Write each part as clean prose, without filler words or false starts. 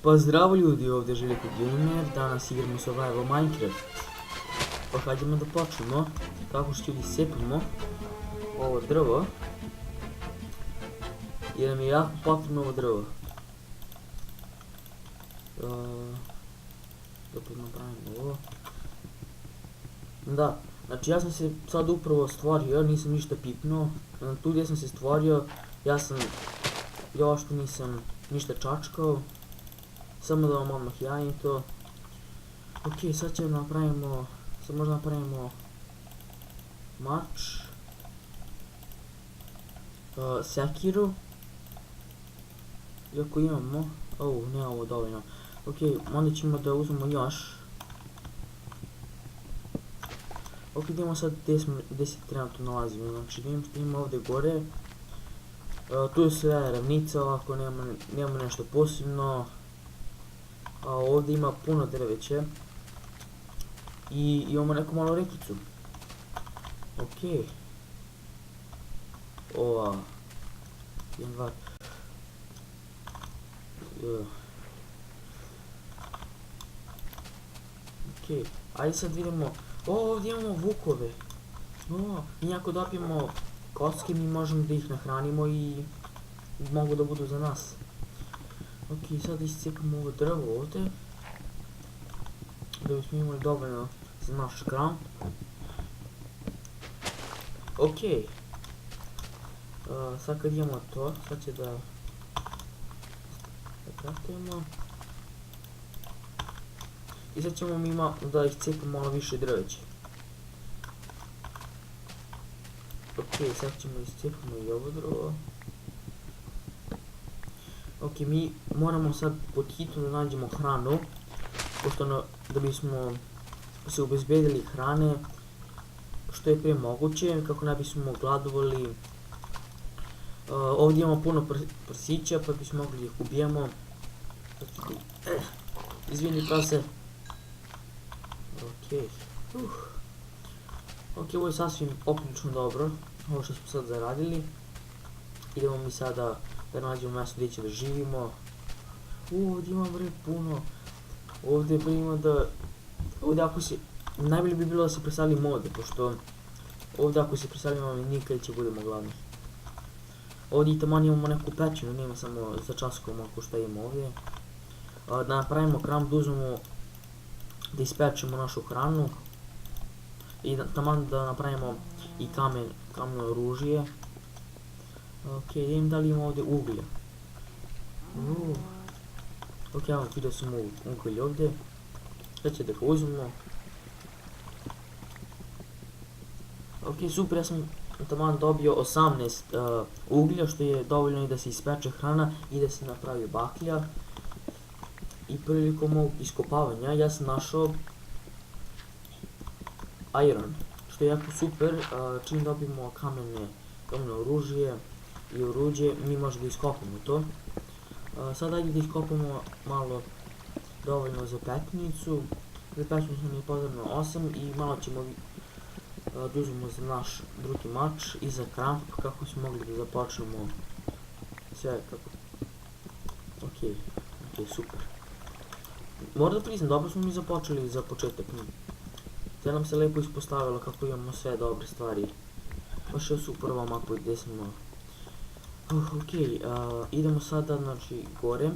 Pa zdravo ljudi, ovdje je Željko Gamer, danas igramo Survival Minecraft. Pa hajdemo da počnemo, kako što ljudi sepimo ovo drvo. Jer nam je jako potrebno ovo drvo. Da napravimo ovo. Da, znači ja sam se sad upravo stvorio, nisam ništa pipnuo. Tu gdje sam se stvorio, ja još nisam ništa čačkao. Samo da vam odmah javim to. Ok, sad ćemo napravimo, sad možda napravimo mač, sekiru, iako imamo, ne ovo dovoljno. Ok, onda ćemo da uzmemo još. Ok, idemo sad gdje se trenutno nalazimo, znači idemo ovdje gore. Tu je sve ravnica, ovako nema nešto posebno. A ovdje ima puno drveće. I imamo neku malu rekicu. Ok. Ova. 1, 2. Ok. Ajde sad vidimo. Ovdje imamo vukove. I ako dobijemo kocke mi možemo da ih nahranimo i mogu da budu za nas. Ok, sad iscepamo ovo drvo ovdje. Da bismo imali dovoljno za naš kramp. Ok. Sad kad imamo to, sad će da pratimo. I sad ćemo mi da iscepamo malo više drveće. Ok, sad ćemo iscepamo i ovo drvo. Ok, mi moramo sad pod hitno da nađemo hranu, pošto da bismo se obezbedili hrane što je prije moguće, kako ne bismo gladovali. Ovdje imamo puno prsića, pa bismo mogli ih ubijemo. Izvini prase. Ok. Ok, ovo je sasvim oprilično dobro, ovo što smo sad zaradili. Idemo mi sada da nađemo mjesto gdje će da živimo. Ovdje ima puno. Ovdje ima da... Ovdje ako se... Najbolje bi bilo da se presali mode, pošto... Ovdje ako se presalimo nikad će budemo gladni. Ovdje i tamo imamo neku pećinu, nema samo za časkom ako šta imamo ovdje. Da napravimo kramp, da uzmemo... Da ispečemo našu hranu. I tamo da napravimo i kameno oružje. Ok, vidim da li imamo ovdje uglja. Ok, ja vam vidio sam uglj ovdje. Sad će da ga uzmemo. Ok, super, ja sam taman dobio 18 uglja, što je dovoljno i da se ispeče hrana i da se napravi baklja. I prilikom ovog iskopavanja ja sam našao iron, što je jako super. Čim dobijemo kameno oružje i oruđe, mi možemo da iskopamo to. Sad ajde da iskopamo malo dovoljno za petnicu. Za petnicu nam je potrebno 8 i malo ćemo da uzmemo za naš drugi mač i za kramp kako smo mogli da započnemo sve kako... Ok, super. Moram da priznam, dobro smo mi započeli za početak. Sve nam se lepo ispostavilo kako imamo sve dobre stvari. Baš je super ova mapa gdje smo... Ok, idemo sada, znači, gore.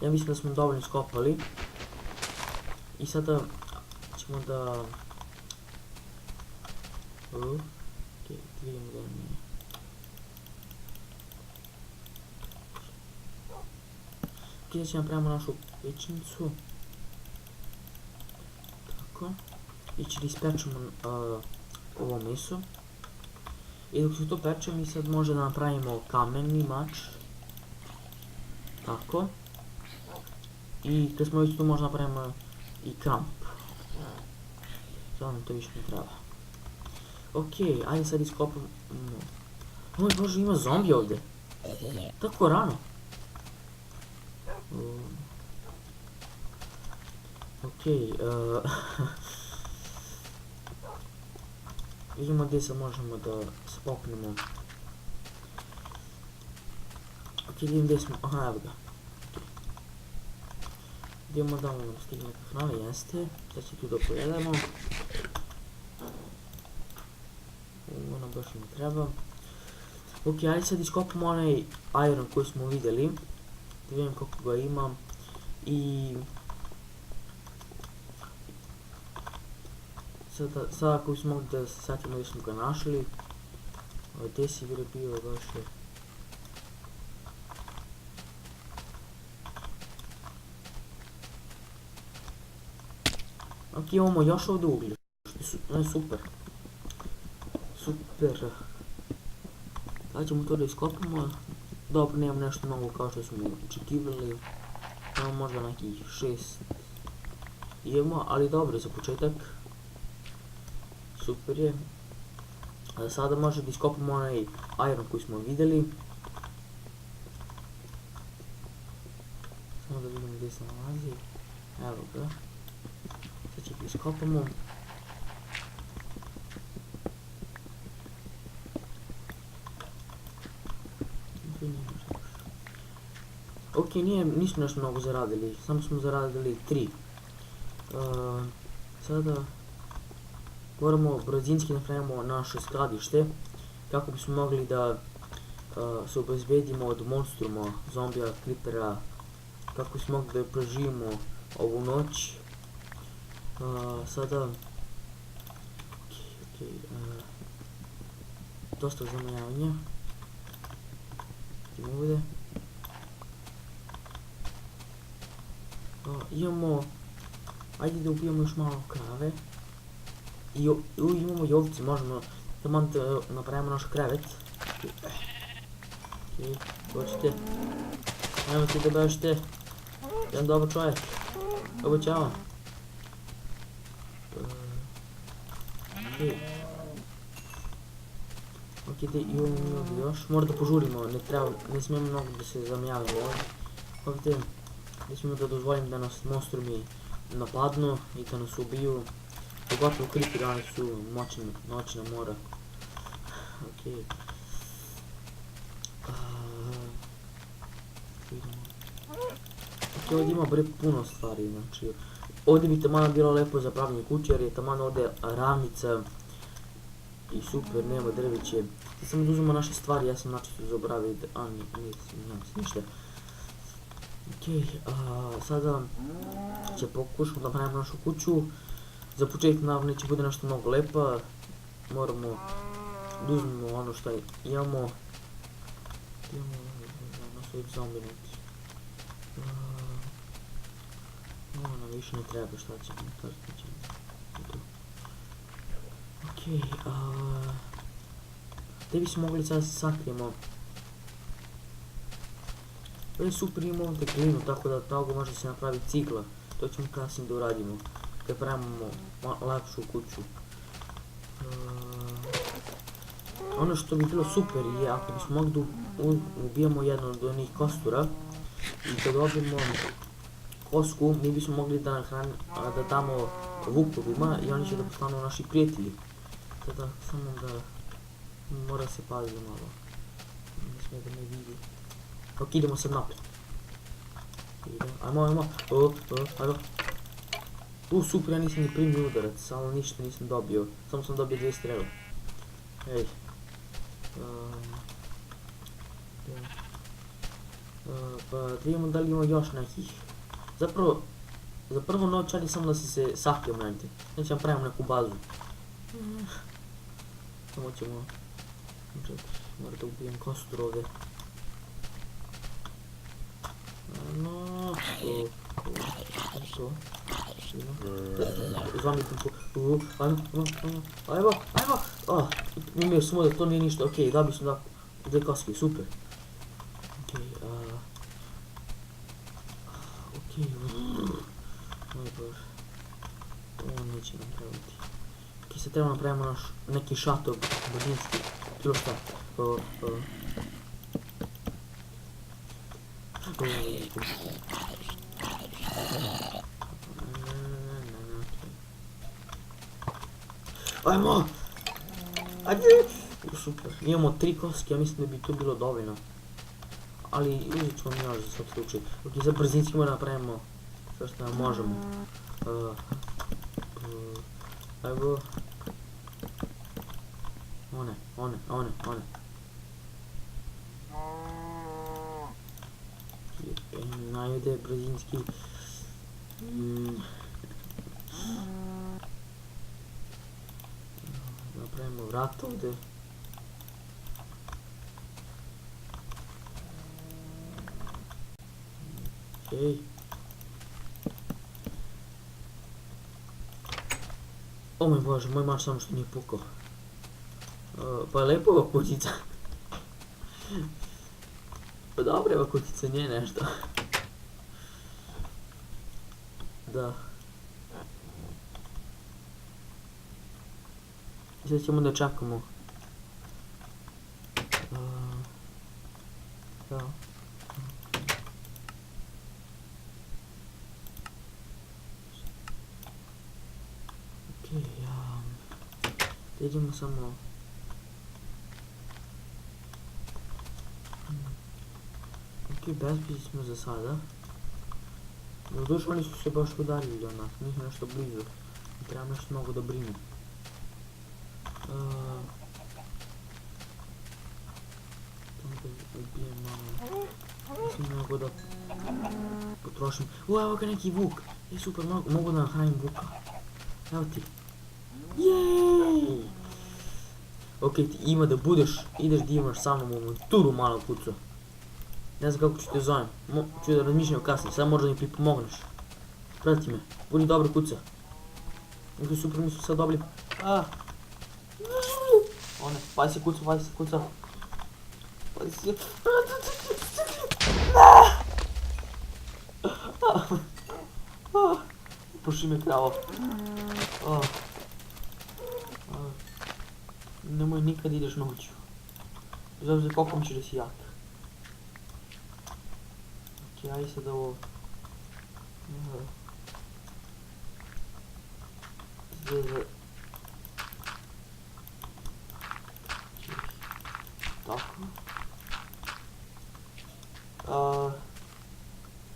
Ja mislim da smo dovoljno iskopali. I sada ćemo da... Ok, vidimo da mi... Ok, da ćemo napravimo našu pećnicu. Tako. I će da ispečemo ovo meso. I dok se to peče mi sad može da napravimo kameni mač. Tako. I kad smo već tu možda napravimo i kramp. Sad nam to više ne treba. Ok, ajde sad iskopamo. Oj bože, ima zombi ovdje. Tako rano. Ok, vidimo gdje se možemo da se popnemo. Ok, vidim gdje smo, aha, evo ga. Idemo da nam stigne neka hrana, jeste. Sad će tu da pojedemo. Ona baš mi treba. Ok, ajde sad iskopamo onaj iron koji smo vidjeli. Da vidim koliko ga imam. I... Sada ako smo mogli da se satimo gdje smo ga našli. Gdje si bio baš je... Ok, imamo još ovdje uglje. Super. Super. Sada ćemo to da iskopamo. Dobro, nemam nešto mnogo kao što smo očekivali. Imamo možda nekih 6. Imamo, ali dobro za početak. Super je. Sada možemo da iskopamo onaj iron koji smo vidjeli. Samo da vidimo gdje se nalazi. Evo ga. Sad ćemo iskopamo. Ok, nismo nešto mnogo zaradili, samo smo zaradili 3. Sada moramo brzinski napravimo naše skladište kako bismo mogli da se obezbedimo od monstruma, zombija, creepera, kako bismo mogli da preživimo ovu noć. Sada dosta zamajavanja. Idemo ovdje. Imamo, ajde da ubijemo još malo krave. I imamo i ovce, možemo da napravimo naš krevet. Ok, dođite. Nemojte da bežite. Jedan dobar čovjek. Obećavam. Ok, imamo još. Mora da požurimo, ne smijemo mnogo da se zamijavamo ovdje. Ne smijemo da dozvolim da nas monstrumi napadnu i da nas ubiju. Pogotovo creeperi, oni su noćna mora. Ok. Ok, ovdje ima puno stvari, znači. Ovdje bi taman bilo lepo za pravljanje kuće jer je taman ovdje ravnica. I super, nema drveće. Sad samo da uzmemo naše stvari, ja sam način zaboravio da... nemam se ništa. Ok, sada će pokušati da napravimo našu kuću. Za početak naravno neće bude nešto mnogo lepa. Moramo da uzmemo ono što imamo. Idemo na svoj zombi neki. Ovo nam više ne treba, šta ćemo napraviti. Ok, gdje bismo mogli sad se sakrijemo? To je super, imamo ovdje glinu, tako da od toga može se napraviti cigla. To ćemo kasnije da uradimo, kad pravimo lakšu kuću. Ono što bi bilo super je ako bismo mogli da ubijemo jedno od onih kostura i kad dobijemo kosku, mi bismo mogli da damo vukovima i oni će da postanu naši prijatelji. Tada samo da mora se paziti malo. Ne smije da me vidi. Ok, idemo sad naprijed. Ajmo. Super, ja nisam ni primio udarac, samo ništa nisam dobio. Samo sam dobio 2 strele. Ej. Pa da vidimo da li ima još nekih. Zapravo, za prvo noć ali samo da se sakrijemo negdje. Neće vam pravimo neku bazu. Samo ćemo... Moram da ubijem kostur ovdje. No, to. Zombi tu. Ajmo. Imaju smo da to nije ništa. Ok, dobio sam 2 koske, super. Ok, moj bož. Ovo neće nam trebati. Ok, sad trebamo napravimo naš neki šator brzinski. Bilo šta. Ajmo! Ajde! Super, imamo 3 koske, ja mislim da bi to bilo dovoljno. Ali uzet ćemo mi još za svaki slučaj. Ok, za brzinski moramo napravimo sve što možemo. Evo. One. Najde brzinski. Napravimo vrat ovdje. Okej. O moj bože, moj mač samo što nije pukao. Pa je lepo ova kućica. Pa dobro je ova kućica, nije nešto. Da. Sad ćemo da čekamo. Da. Okej, da idemo samo... Okej, bezbedni smo za sada. Doduše oni su se baš udaljili od nas, mi smo nešto blizu. I trebam nešto mnogo da brinu. Tamo da ubijem malo. Mislim mnogo da potrošim. Evo ga neki vuk. Super, mogu da nahranim vuka. Evo ti. Jeeeej! Okej, ti ima da budeš, ideš da imaš sa mnom u avanturu malo kuco. Ne znam kako ću te zovem, ću da razmišljam kasnije, sad možda mi pripomogneš. Prati me, budi dobro kuca. Neki super mi su sad dobili. One, pazi se kuca. Pazi se. Puši me kravo. Nemoj nikad ideš noću. Bez obzira koliko misliš da si jak. Okej, ajde sad ovo... Zveze... Tako.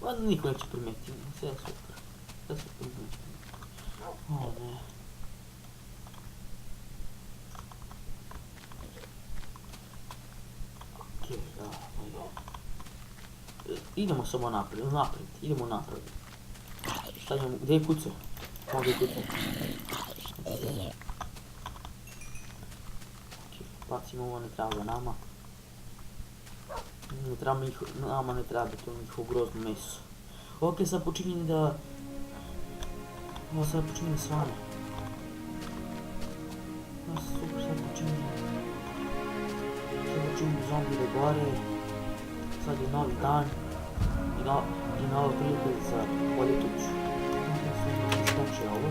Ladno niko neće primetiti, sve je super. Sve su primetiti. O ne. Okej, idemo samo naprijed, idemo naprijed. Šta imamo, gdje je kuca? Ovdje je kuca. Okej, bacimo ovo, ne treba ga nama. Nama ne treba to njihovo grozno meso. Okej, sad počinje da... Ovo sad počinje da svane. Super, sad počinje zombi da gore. Sad je novi dan i nova prilika za bolje tuču. Mislim da se skoče ovo.